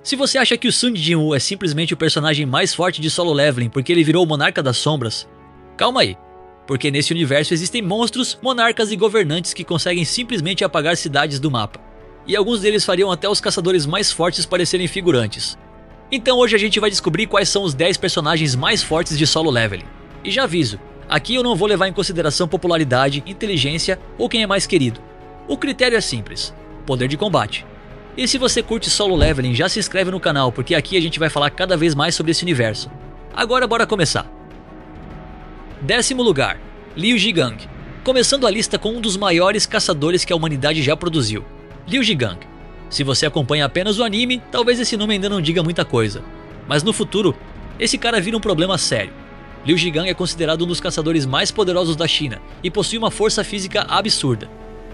Se você acha que o Sun Jin-woo é simplesmente o personagem mais forte de Solo Leveling porque ele virou o Monarca das Sombras, calma aí, porque nesse universo existem monstros, monarcas e governantes que conseguem simplesmente apagar cidades do mapa. E alguns deles fariam até os caçadores mais fortes parecerem figurantes. Então hoje a gente vai descobrir quais são os 10 personagens mais fortes de Solo Leveling. E já aviso, aqui eu não vou levar em consideração popularidade, inteligência ou quem é mais querido. O critério é simples, poder de combate. E se você curte Solo Leveling, já se inscreve no canal, porque aqui a gente vai falar cada vez mais sobre esse universo. Agora bora começar. 10º lugar, Liu Zhigang. Começando a lista com um dos maiores caçadores que a humanidade já produziu, Liu Zhigang. Se você acompanha apenas o anime, talvez esse nome ainda não diga muita coisa. Mas no futuro, esse cara vira um problema sério. Liu Zhigang é considerado um dos caçadores mais poderosos da China e possui uma força física absurda.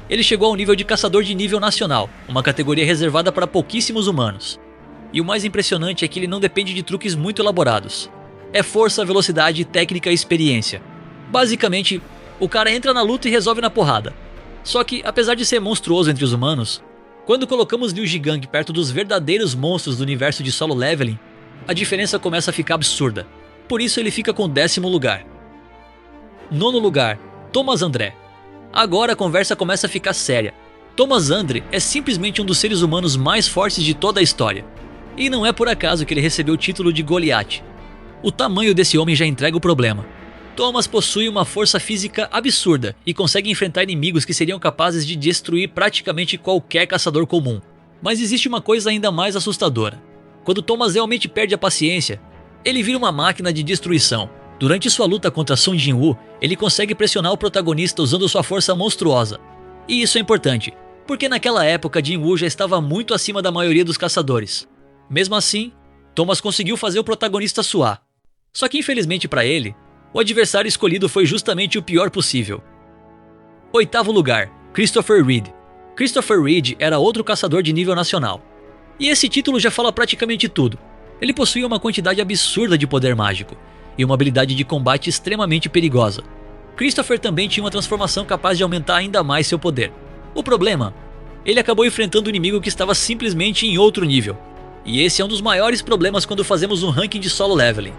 Ele chegou ao nível de caçador de nível nacional, uma categoria reservada para pouquíssimos humanos. E o mais impressionante é que ele não depende de truques muito elaborados. É força, velocidade, técnica e experiência. Basicamente, o cara entra na luta e resolve na porrada. Só que, apesar de ser monstruoso entre os humanos, quando colocamos Liu Zhigang perto dos verdadeiros monstros do universo de Solo Leveling, a diferença começa a ficar absurda. Por isso ele fica com o 10º lugar. 9º lugar, Thomas André. Agora a conversa começa a ficar séria. Thomas André é simplesmente um dos seres humanos mais fortes de toda a história. E não é por acaso que ele recebeu o título de Goliath. O tamanho desse homem já entrega o problema. Thomas possui uma força física absurda e consegue enfrentar inimigos que seriam capazes de destruir praticamente qualquer caçador comum. Mas existe uma coisa ainda mais assustadora. Quando Thomas realmente perde a paciência, ele vira uma máquina de destruição. Durante sua luta contra Sun Jin-woo, ele consegue pressionar o protagonista usando sua força monstruosa. E isso é importante, porque naquela época Jin-woo já estava muito acima da maioria dos caçadores. Mesmo assim, Thomas conseguiu fazer o protagonista suar. Só que infelizmente para ele, o adversário escolhido foi justamente o pior possível. 8º lugar, Christopher Reed. Christopher Reed era outro caçador de nível nacional. E esse título já fala praticamente tudo. Ele possuía uma quantidade absurda de poder mágico e uma habilidade de combate extremamente perigosa. Christopher também tinha uma transformação capaz de aumentar ainda mais seu poder. O problema? Ele acabou enfrentando um inimigo que estava simplesmente em outro nível. E esse é um dos maiores problemas quando fazemos um ranking de Solo Leveling.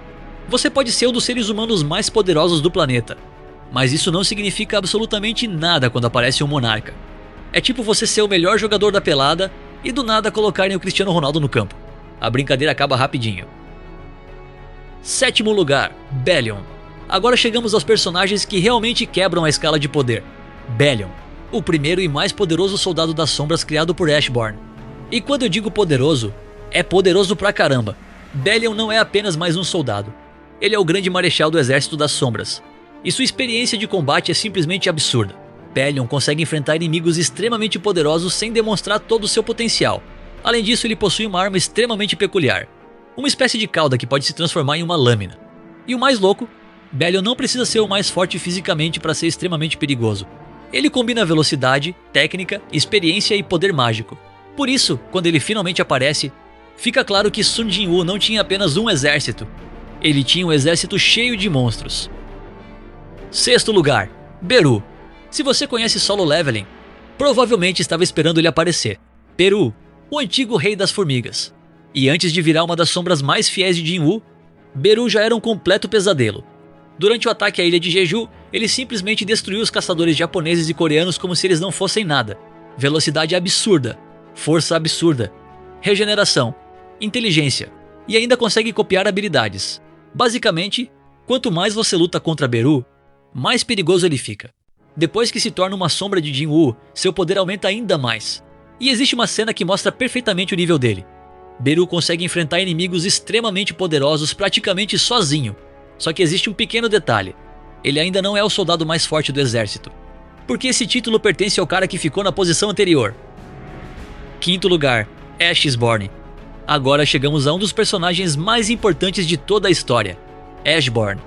Você pode ser um dos seres humanos mais poderosos do planeta, mas isso não significa absolutamente nada quando aparece um monarca. É tipo você ser o melhor jogador da pelada e do nada colocarem o Cristiano Ronaldo no campo. A brincadeira acaba rapidinho. 7º lugar, Bellion. Agora chegamos aos personagens que realmente quebram a escala de poder. Bellion, o primeiro e mais poderoso soldado das sombras criado por Ashborn. E quando eu digo poderoso, é poderoso pra caramba. Bellion não é apenas mais um soldado. Ele é o grande marechal do exército das sombras. E sua experiência de combate é simplesmente absurda. Bellion consegue enfrentar inimigos extremamente poderosos sem demonstrar todo o seu potencial. Além disso, ele possui uma arma extremamente peculiar. Uma espécie de cauda que pode se transformar em uma lâmina. E o mais louco, Bellion não precisa ser o mais forte fisicamente para ser extremamente perigoso. Ele combina velocidade, técnica, experiência e poder mágico. Por isso, quando ele finalmente aparece, fica claro que Sun Jin-woo não tinha apenas um exército. Ele tinha um exército cheio de monstros. 6º lugar, Beru. Se você conhece Solo Leveling, provavelmente estava esperando ele aparecer. Beru, o antigo rei das formigas. E antes de virar uma das sombras mais fiéis de Jin-woo, Beru já era um completo pesadelo. Durante o ataque à ilha de Jeju, ele simplesmente destruiu os caçadores japoneses e coreanos como se eles não fossem nada. Velocidade absurda, força absurda, regeneração, inteligência e ainda consegue copiar habilidades. Basicamente, quanto mais você luta contra Beru, mais perigoso ele fica. Depois que se torna uma sombra de Jin-woo, seu poder aumenta ainda mais. E existe uma cena que mostra perfeitamente o nível dele. Beru consegue enfrentar inimigos extremamente poderosos praticamente sozinho. Só que existe um pequeno detalhe. Ele ainda não é o soldado mais forte do exército. Porque esse título pertence ao cara que ficou na posição anterior. 5º lugar, Ashborn. Agora chegamos a um dos personagens mais importantes de toda a história. Ashborn,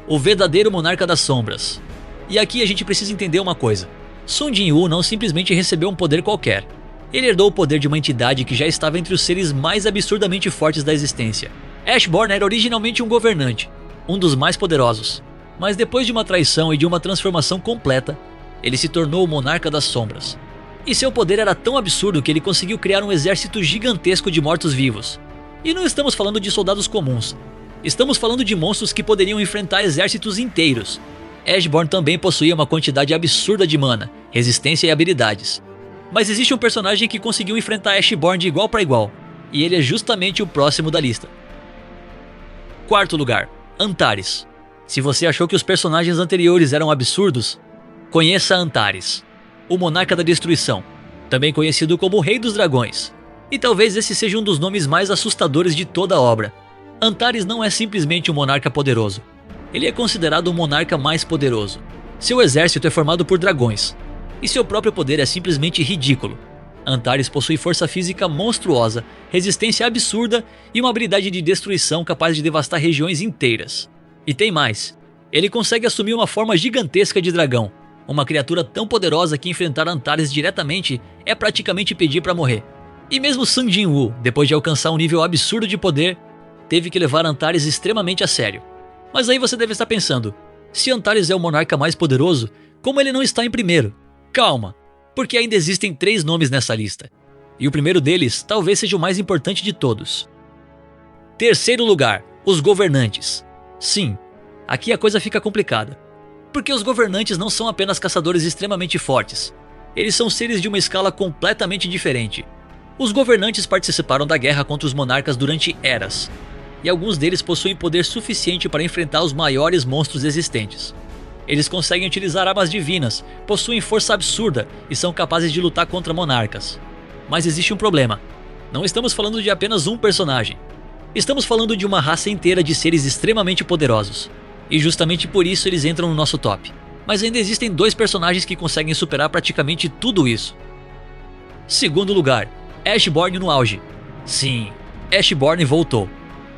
o verdadeiro monarca das sombras. E aqui a gente precisa entender uma coisa. Sun Jin-woo não simplesmente recebeu um poder qualquer. Ele herdou o poder de uma entidade que já estava entre os seres mais absurdamente fortes da existência. Ashborn era originalmente um governante, um dos mais poderosos. Mas depois de uma traição e de uma transformação completa, ele se tornou o monarca das sombras. E seu poder era tão absurdo que ele conseguiu criar um exército gigantesco de mortos-vivos. E não estamos falando de soldados comuns. Estamos falando de monstros que poderiam enfrentar exércitos inteiros. Ashborn também possuía uma quantidade absurda de mana, resistência e habilidades. Mas existe um personagem que conseguiu enfrentar Ashborn de igual para igual, e ele é justamente o próximo da lista. Quarto lugar, Antares. Se você achou que os personagens anteriores eram absurdos, conheça Antares, o Monarca da Destruição, também conhecido como o Rei dos Dragões. E talvez esse seja um dos nomes mais assustadores de toda a obra. Antares não é simplesmente um monarca poderoso. Ele é considerado o monarca mais poderoso. Seu exército é formado por dragões, e seu próprio poder é simplesmente ridículo. Antares possui força física monstruosa, resistência absurda e uma habilidade de destruição capaz de devastar regiões inteiras. E tem mais, ele consegue assumir uma forma gigantesca de dragão, uma criatura tão poderosa que enfrentar Antares diretamente é praticamente pedir para morrer. E mesmo Sung Jin-woo, depois de alcançar um nível absurdo de poder, teve que levar Antares extremamente a sério. Mas aí você deve estar pensando, se Antares é o monarca mais poderoso, como ele não está em primeiro? Calma, porque ainda existem 3 nomes nessa lista. E o primeiro deles talvez seja o mais importante de todos. Terceiro lugar, os governantes. Sim, aqui a coisa fica complicada. Porque os governantes não são apenas caçadores extremamente fortes. Eles são seres de uma escala completamente diferente. Os governantes participaram da guerra contra os monarcas durante eras, e alguns deles possuem poder suficiente para enfrentar os maiores monstros existentes. Eles conseguem utilizar armas divinas, possuem força absurda e são capazes de lutar contra monarcas. Mas existe um problema. Não estamos falando de apenas um personagem. Estamos falando de uma raça inteira de seres extremamente poderosos. E justamente por isso eles entram no nosso top. Mas ainda existem 2 personagens que conseguem superar praticamente tudo isso. Segundo lugar, Ashborn no auge. Sim, Ashborn voltou.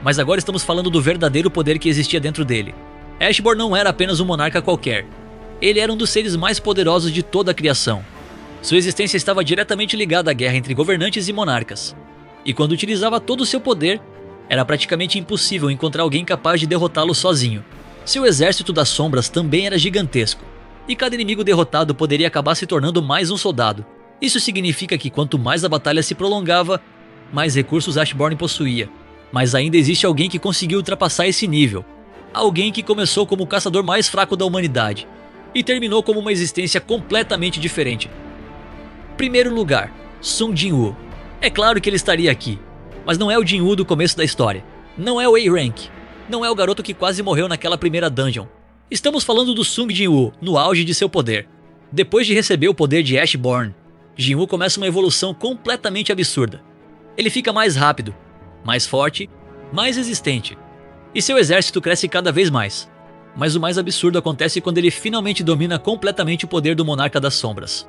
Mas agora estamos falando do verdadeiro poder que existia dentro dele. Ashborn não era apenas um monarca qualquer. Ele era um dos seres mais poderosos de toda a criação. Sua existência estava diretamente ligada à guerra entre governantes e monarcas. E quando utilizava todo o seu poder, era praticamente impossível encontrar alguém capaz de derrotá-lo sozinho. Seu exército das sombras também era gigantesco. E cada inimigo derrotado poderia acabar se tornando mais um soldado. Isso significa que quanto mais a batalha se prolongava, mais recursos Ashborn possuía. Mas ainda existe alguém que conseguiu ultrapassar esse nível. Alguém que começou como o caçador mais fraco da humanidade e terminou como uma existência completamente diferente. Primeiro lugar, Sung Jin-woo. É claro que ele estaria aqui, mas não é o Jin-woo do começo da história. Não é o A-Rank. Não é o garoto que quase morreu naquela primeira dungeon. Estamos falando do Sung Jin-woo, no auge de seu poder. Depois de receber o poder de Ashborn, Jin-woo começa uma evolução completamente absurda. Ele fica mais rápido, mais forte, mais resistente. E seu exército cresce cada vez mais. Mas o mais absurdo acontece quando ele finalmente domina completamente o poder do Monarca das Sombras.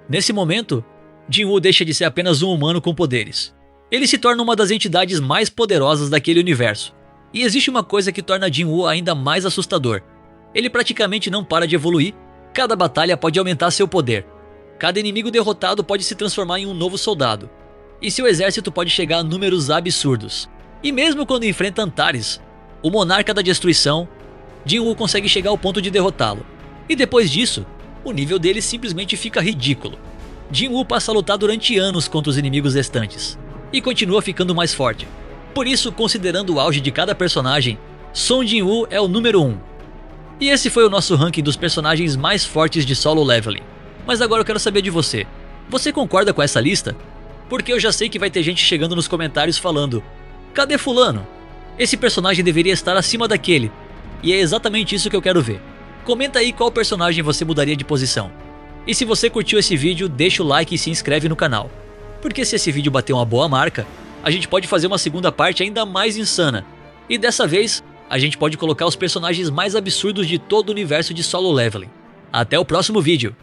Nesse momento, Jin-woo deixa de ser apenas um humano com poderes. Ele se torna uma das entidades mais poderosas daquele universo. E existe uma coisa que torna Jin-woo ainda mais assustador. Ele praticamente não para de evoluir, cada batalha pode aumentar seu poder. Cada inimigo derrotado pode se transformar em um novo soldado. E seu exército pode chegar a números absurdos. E mesmo quando enfrenta Antares, o Monarca da Destruição, Jin-woo consegue chegar ao ponto de derrotá-lo. E depois disso, o nível dele simplesmente fica ridículo. Jin-woo passa a lutar durante anos contra os inimigos restantes. E continua ficando mais forte. Por isso, considerando o auge de cada personagem, Sung Jin-woo é o número 1. E esse foi o nosso ranking dos personagens mais fortes de Solo Leveling. Mas agora eu quero saber de você. Você concorda com essa lista? Porque eu já sei que vai ter gente chegando nos comentários falando: cadê fulano? Esse personagem deveria estar acima daquele. E é exatamente isso que eu quero ver. Comenta aí qual personagem você mudaria de posição. E se você curtiu esse vídeo, deixa o like e se inscreve no canal. Porque se esse vídeo bater uma boa marca, a gente pode fazer uma segunda parte ainda mais insana. E dessa vez, a gente pode colocar os personagens mais absurdos de todo o universo de Solo Leveling. Até o próximo vídeo!